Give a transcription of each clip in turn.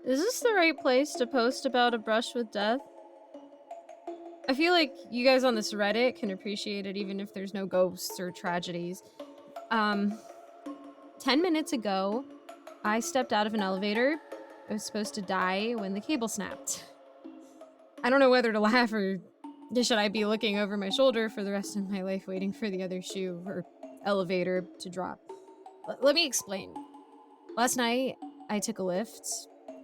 Is this the right place to post about a brush with death? I feel like you guys on this Reddit can appreciate it even if there's no ghosts or tragedies. 10 minutes ago, I stepped out of an elevator. I was supposed to die when the cable snapped. I don't know whether to laugh or should I be looking over my shoulder for the rest of my life waiting for the other shoe or elevator to drop. Let me explain. Last night, I took a lift.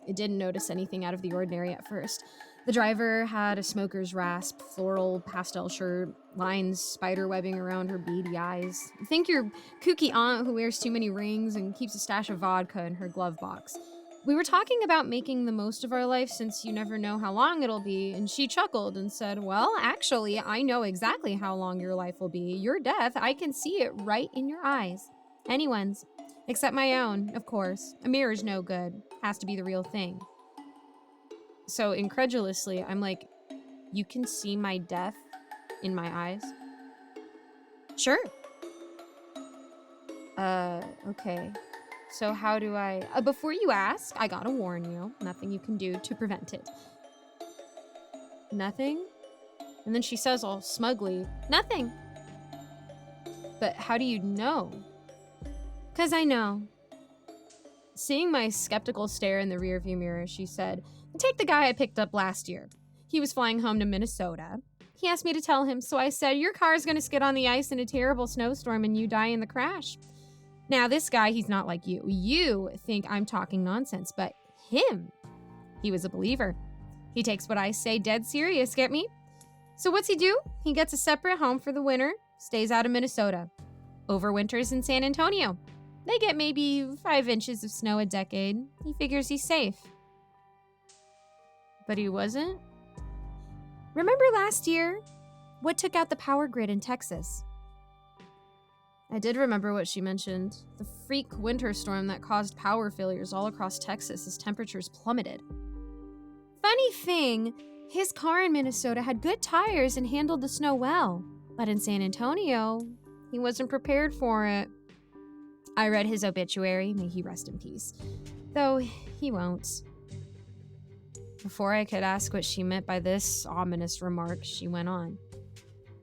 I didn't notice anything out of the ordinary at first. The driver had a smoker's rasp, floral pastel shirt, lines spider webbing around her beady eyes. Think your kooky aunt who wears too many rings and keeps a stash of vodka in her glove box. We were talking about making the most of our life since you never know how long it'll be, and she chuckled and said, "Well, actually, I know exactly how long your life will be. Your death, I can see it right in your eyes. Anyone's. Except my own, of course. A mirror's no good. Has to be the real thing." So incredulously, I'm like, "You can see my death in my eyes?" "Sure." Okay. So how do I... before you ask, I gotta warn you, nothing you can do to prevent it. Nothing? And then she says all smugly, "Nothing." But how do you know? "'Cause I know." Seeing my skeptical stare in the rearview mirror, she said, "Take the guy I picked up last year. He was flying home to Minnesota. He asked me to tell him, so I said, your car's gonna skid on the ice in a terrible snowstorm and you die in the crash. Now, this guy, he's not like you. You think I'm talking nonsense, but him, he was a believer. He takes what I say dead serious, get me? So what's he do? He gets a separate home for the winter, stays out of Minnesota, overwinters in San Antonio. They get maybe 5 inches of snow a decade. He figures he's safe." But he wasn't? "Remember last year? What took out the power grid in Texas?" I did remember what she mentioned. The freak winter storm that caused power failures all across Texas as temperatures plummeted. Funny thing, his car in Minnesota had good tires and handled the snow well. But in San Antonio, he wasn't prepared for it. I read his obituary, may he rest in peace. Though he won't. Before I could ask what she meant by this ominous remark, she went on.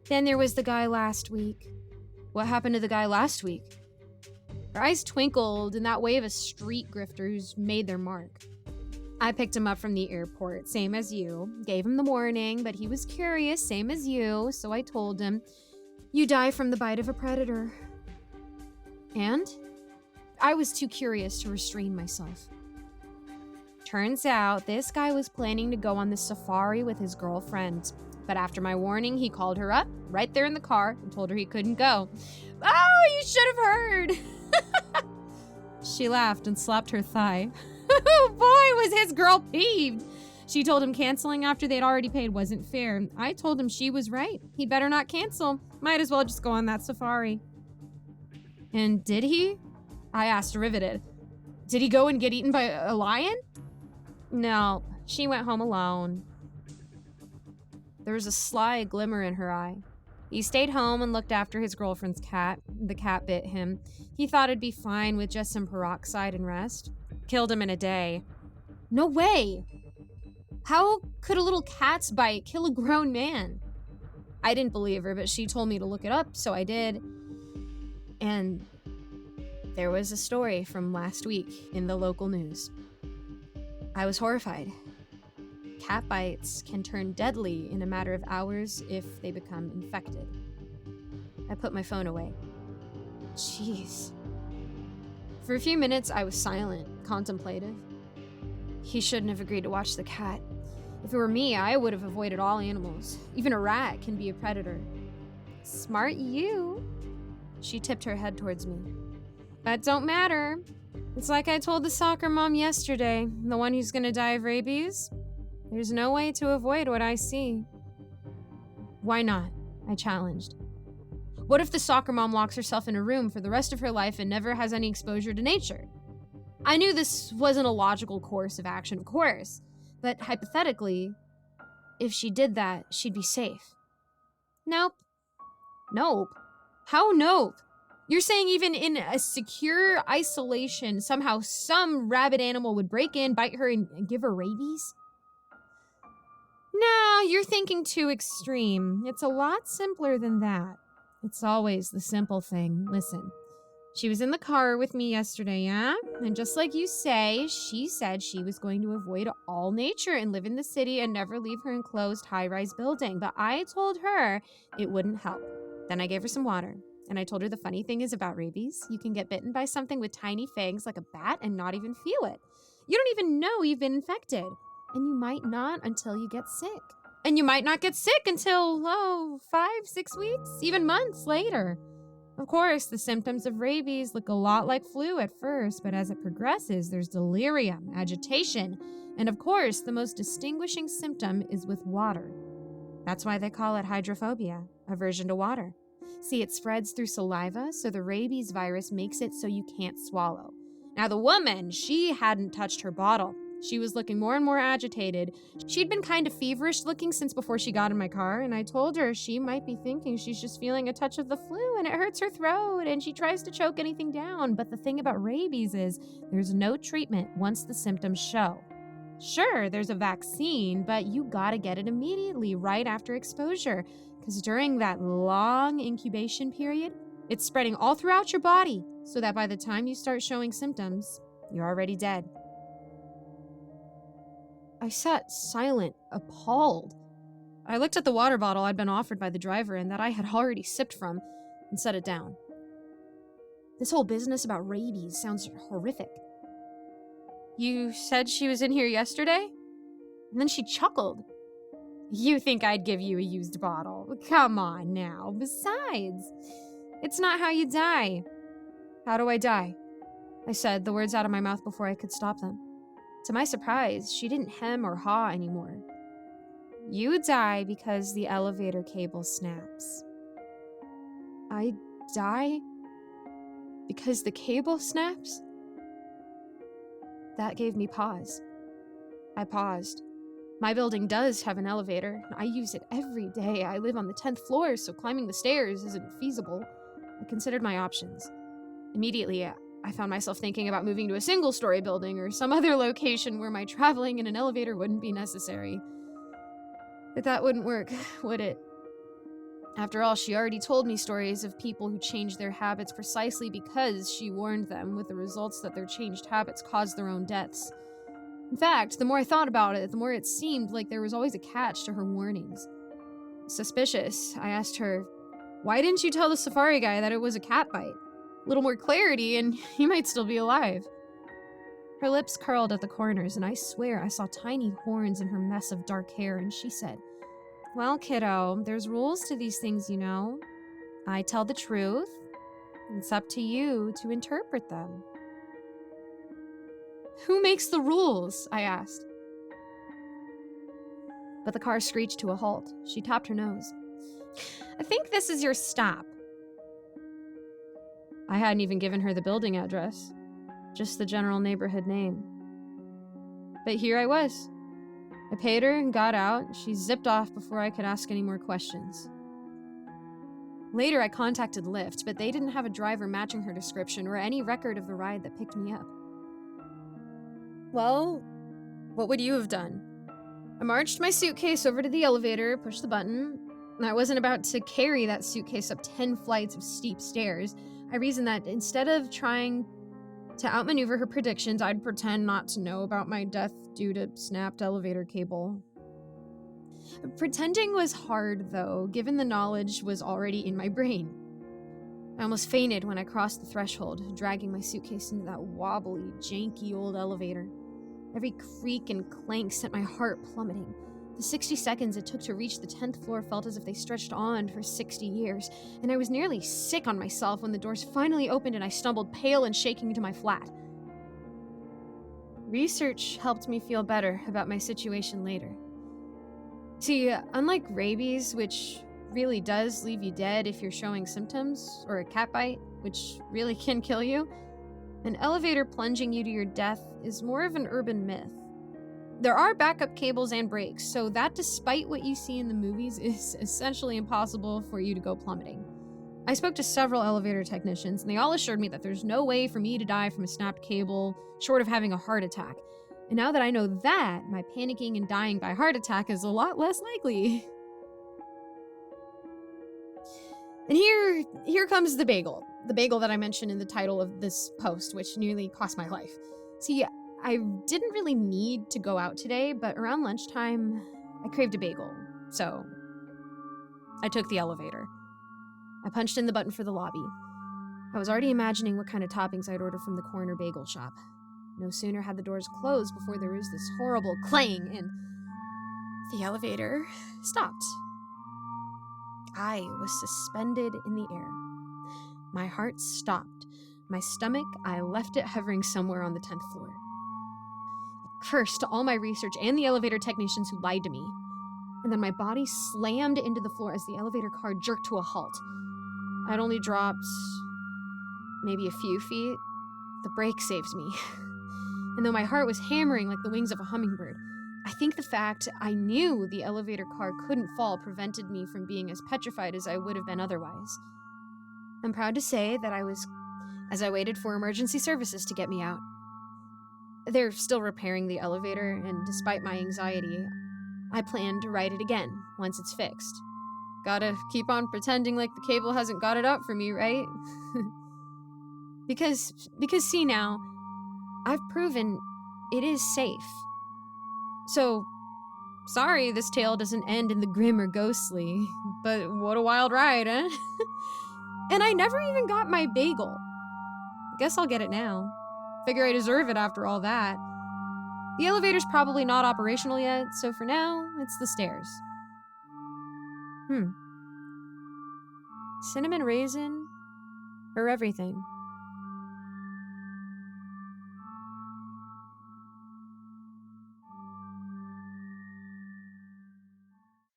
"Then there was the guy last week." "What happened to the guy last week?" Her eyes twinkled in that way of a street grifter who's made their mark. "I picked him up from the airport, same as you. Gave him the warning, but he was curious, same as you, so I told him, you die from the bite of a predator." "And?" "I was too curious to restrain myself." Turns out, this guy was planning to go on this safari with his girlfriend. But after my warning, he called her up, right there in the car, and told her he couldn't go. "Oh, you should have heard!" She laughed and slapped her thigh. Oh boy, was his girl peeved. She told him canceling after they'd already paid wasn't fair. I told him she was right. He'd better not cancel. Might as well just go on that safari. "And did he?" I asked, riveted. "Did he go and get eaten by a lion?" "No, she went home alone." There was a sly glimmer in her eye. "He stayed home and looked after his girlfriend's cat. The cat bit him. He thought it'd be fine with just some peroxide and rest. Killed him in a day." "No way! How could a little cat's bite kill a grown man?" I didn't believe her, but she told me to look it up, so I did. And there was a story from last week in the local news. I was horrified. Cat bites can turn deadly in a matter of hours if they become infected. I put my phone away. Jeez. For a few minutes, I was silent, contemplative. He shouldn't have agreed to watch the cat. If it were me, I would have avoided all animals. Even a rat can be a predator. "Smart you." She tipped her head towards me. "That don't matter. It's like I told the soccer mom yesterday, the one who's gonna die of rabies. There's no way to avoid what I see." "Why not?" I challenged. "What if the soccer mom locks herself in a room for the rest of her life and never has any exposure to nature?" I knew this wasn't a logical course of action, of course, but hypothetically, if she did that, she'd be safe. "Nope." "Nope? How nope?" You're saying even in a secure isolation, somehow some rabid animal would break in, bite her, and give her rabies? No, you're thinking too extreme. It's a lot simpler than that. It's always the simple thing. Listen, she was in the car with me yesterday, yeah? And just like you say, she said she was going to avoid all nature and live in the city and never leave her enclosed high-rise building. But I told her it wouldn't help. Then I gave her some water. And I told her the funny thing is about rabies. You can get bitten by something with tiny fangs like a bat and not even feel it. You don't even know you've been infected. And you might not until you get sick. And you might not get sick until, 5, 6 weeks, even months later. Of course, the symptoms of rabies look a lot like flu at first, but as it progresses, there's delirium, agitation, and of course, the most distinguishing symptom is with water. That's why they call it hydrophobia, aversion to water. See, it spreads through saliva, so the rabies virus makes it so you can't swallow. Now, the woman, she hadn't touched her bottle. She was looking more and more agitated. She'd been kind of feverish looking since before she got in my car, and I told her she might be thinking she's just feeling a touch of the flu and it hurts her throat and she tries to choke anything down. But the thing about rabies is there's no treatment once the symptoms show. Sure, there's a vaccine, but you gotta get it immediately right after exposure, because during that long incubation period, it's spreading all throughout your body so that by the time you start showing symptoms, you're already dead. I sat silent, appalled. I looked at the water bottle I'd been offered by the driver and that I had already sipped from and set it down. This whole business about rabies sounds horrific. You said she was in here yesterday? And then she chuckled. You think I'd give you a used bottle? Come on now. Besides, it's not how you die. How do I die? I said, the words out of my mouth before I could stop them. To my surprise, she didn't hem or haw anymore. You die because the elevator cable snaps. I die because the cable snaps? That gave me pause. I paused. My building does have an elevator. I use it every day. I live on the 10th floor, so climbing the stairs isn't feasible. I considered my options. Immediately, I found myself thinking about moving to a single-story building or some other location where my traveling in an elevator wouldn't be necessary. But that wouldn't work, would it? After all, she already told me stories of people who changed their habits precisely because she warned them, with the results that their changed habits caused their own deaths. In fact, the more I thought about it, the more it seemed like there was always a catch to her warnings. Suspicious, I asked her, why didn't you tell the safari guy that it was a cat bite? A little more clarity and he might still be alive. Her lips curled at the corners, and I swear I saw tiny horns in her mess of dark hair, and she said, well, kiddo, there's rules to these things, you know. I tell the truth. It's up to you to interpret them. Who makes the rules? I asked. But the car screeched to a halt. She tapped her nose. I think this is your stop. I hadn't even given her the building address, just the general neighborhood name. But here I was. I paid her and got out. She zipped off before I could ask any more questions. Later, I contacted Lyft, but they didn't have a driver matching her description or any record of the ride that picked me up. Well, what would you have done? I marched my suitcase over to the elevator, pushed the button. I wasn't about to carry that suitcase up 10 flights of steep stairs. I reasoned that instead of trying to outmaneuver her predictions, I'd pretend not to know about my death due to snapped elevator cable. Pretending was hard, though, given the knowledge was already in my brain. I almost fainted when I crossed the threshold, dragging my suitcase into that wobbly, janky old elevator. Every creak and clank sent my heart plummeting. The 60 seconds it took to reach the 10th floor felt as if they stretched on for 60 years, and I was nearly sick on myself when the doors finally opened and I stumbled pale and shaking to my flat. Research helped me feel better about my situation later. See, unlike rabies, which really does leave you dead if you're showing symptoms, or a cat bite, which really can kill you, an elevator plunging you to your death is more of an urban myth. There are backup cables and brakes, so that despite what you see in the movies is essentially impossible for you to go plummeting. I spoke to several elevator technicians, and they all assured me that there's no way for me to die from a snapped cable, short of having a heart attack. And now that I know that, my panicking and dying by heart attack is a lot less likely. And here comes the bagel. The bagel that I mentioned in the title of this post, which nearly cost my life. See, I didn't really need to go out today, but around lunchtime, I craved a bagel. So I took the elevator. I punched in the button for the lobby. I was already imagining what kind of toppings I'd order from the corner bagel shop. No sooner had the doors closed before there was this horrible clang and the elevator stopped. I was suspended in the air. My heart stopped. My stomach, I left it hovering somewhere on the 10th floor. I cursed all my research and the elevator technicians who lied to me. And then my body slammed into the floor as the elevator car jerked to a halt. I'd only dropped maybe a few feet. The brake saved me. And though my heart was hammering like the wings of a hummingbird, I think the fact I knew the elevator car couldn't fall prevented me from being as petrified as I would have been otherwise. I'm proud to say that as I waited for emergency services to get me out. They're still repairing the elevator, and despite my anxiety, I plan to ride it again once it's fixed. Gotta keep on pretending like the cable hasn't got it up for me, right? Because see now, I've proven it is safe. So, sorry this tale doesn't end in the grim or ghostly, but what a wild ride, eh? And I never even got my bagel. Guess I'll get it now. Figure I deserve it after all that. The elevator's probably not operational yet, so for now, it's the stairs. Cinnamon raisin or everything?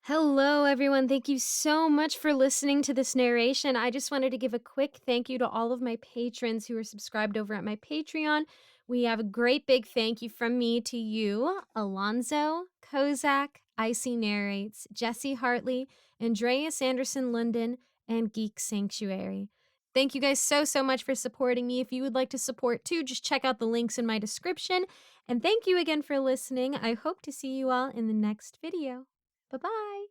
Hello, everyone. Thank you so much for listening to this narration. I just wanted to give a quick thank you to all of my patrons who are subscribed over at my Patreon. We have a great big thank you from me to you, Alonzo, Kozak, Icy Narrates, Jesse Hartley, Andreas Anderson Linden, and Geek Sanctuary. Thank you guys so much for supporting me. If you would like to support too, just check out the links in my description. And thank you again for listening. I hope to see you all in the next video. Bye-bye.